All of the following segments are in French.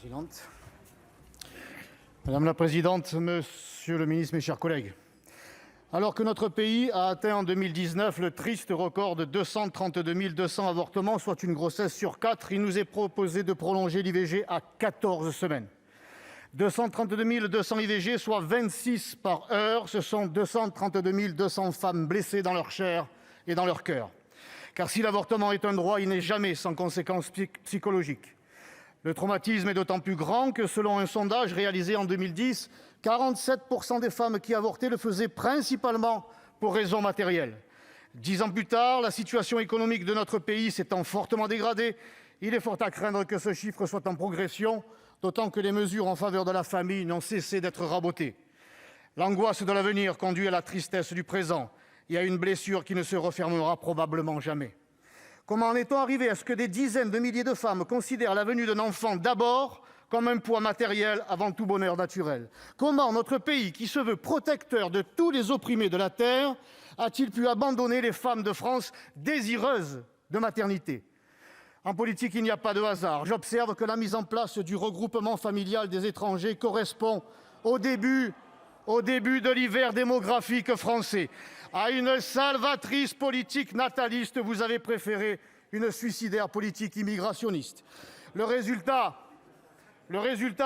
présidente. Madame la présidente, monsieur le ministre, mes chers collègues, alors que notre pays a atteint en 2019 le triste record de 232 200 avortements, soit une grossesse sur 4, il nous est proposé de prolonger l'IVG à 14 semaines. 232 200 IVG, soit 26 par heure, ce sont 232 200 femmes blessées dans leur chair et dans leur cœur. Car si l'avortement est un droit, il n'est jamais sans conséquences psychologiques. Le traumatisme est d'autant plus grand que, selon un sondage réalisé en 2010, 47% des femmes qui avortaient le faisaient principalement pour raisons matérielles. 10 ans plus tard, la situation économique de notre pays s'étant fortement dégradée, il est fort à craindre que ce chiffre soit en progression, d'autant que les mesures en faveur de la famille n'ont cessé d'être rabotées. L'angoisse de l'avenir conduit à la tristesse du présent et à une blessure qui ne se refermera probablement jamais. Comment en est-on arrivé à ce que des dizaines de milliers de femmes considèrent la venue d'un enfant d'abord comme un poids matériel avant tout bonheur naturel? Comment notre pays, qui se veut protecteur de tous les opprimés de la terre, a-t-il pu abandonner les femmes de France désireuses de maternité? En politique, il n'y a pas de hasard. J'observe que la mise en place du regroupement familial des étrangers correspond au début de l'hiver démographique français. À une salvatrice politique nataliste, vous avez préféré une suicidaire politique immigrationniste. Le résultat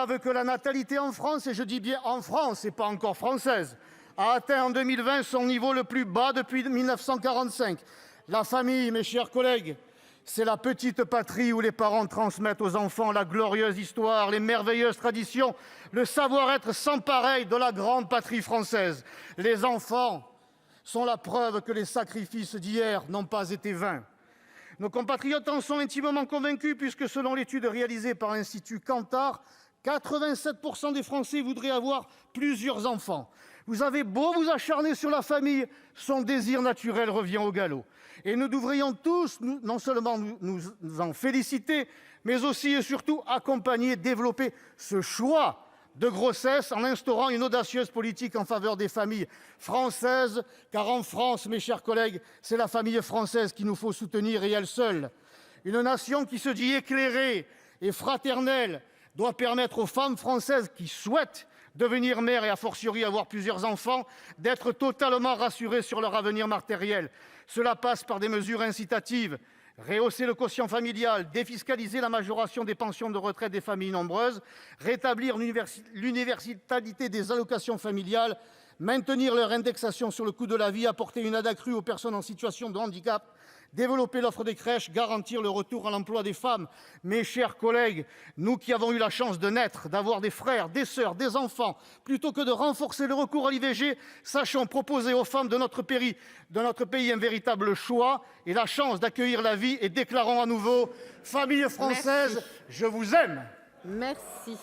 veut que la natalité en France, et je dis bien en France et pas encore française, a atteint en 2020 son niveau le plus bas depuis 1945. La famille, mes chers collègues, c'est la petite patrie où les parents transmettent aux enfants la glorieuse histoire, les merveilleuses traditions, le savoir-être sans pareil de la grande patrie française. Les enfants sont la preuve que les sacrifices d'hier n'ont pas été vains. Nos compatriotes en sont intimement convaincus puisque, selon l'étude réalisée par l'Institut Kantar, 87% des Français voudraient avoir plusieurs enfants. Vous avez beau vous acharner sur la famille, son désir naturel revient au galop. Et nous devrions tous, non seulement nous en féliciter, mais aussi et surtout accompagner, développer ce choix de grossesse en instaurant une audacieuse politique en faveur des familles françaises, car en France, mes chers collègues, c'est la famille française qu'il nous faut soutenir et elle seule. Une nation qui se dit éclairée et fraternelle doit permettre aux femmes françaises qui souhaitent devenir mères et a fortiori avoir plusieurs enfants d'être totalement rassurées sur leur avenir matériel. Cela passe par des mesures incitatives. Rehausser le quotient familial, défiscaliser la majoration des pensions de retraite des familles nombreuses, rétablir l'universalité des allocations familiales, maintenir leur indexation sur le coût de la vie, apporter une aide accrue aux personnes en situation de handicap, développer l'offre des crèches, garantir le retour à l'emploi des femmes. Mes chers collègues, nous qui avons eu la chance de naître, d'avoir des frères, des sœurs, des enfants, plutôt que de renforcer le recours à l'IVG, sachons proposer aux femmes de notre pays un véritable choix et la chance d'accueillir la vie et déclarons à nouveau « Famille française, je vous aime ». Merci.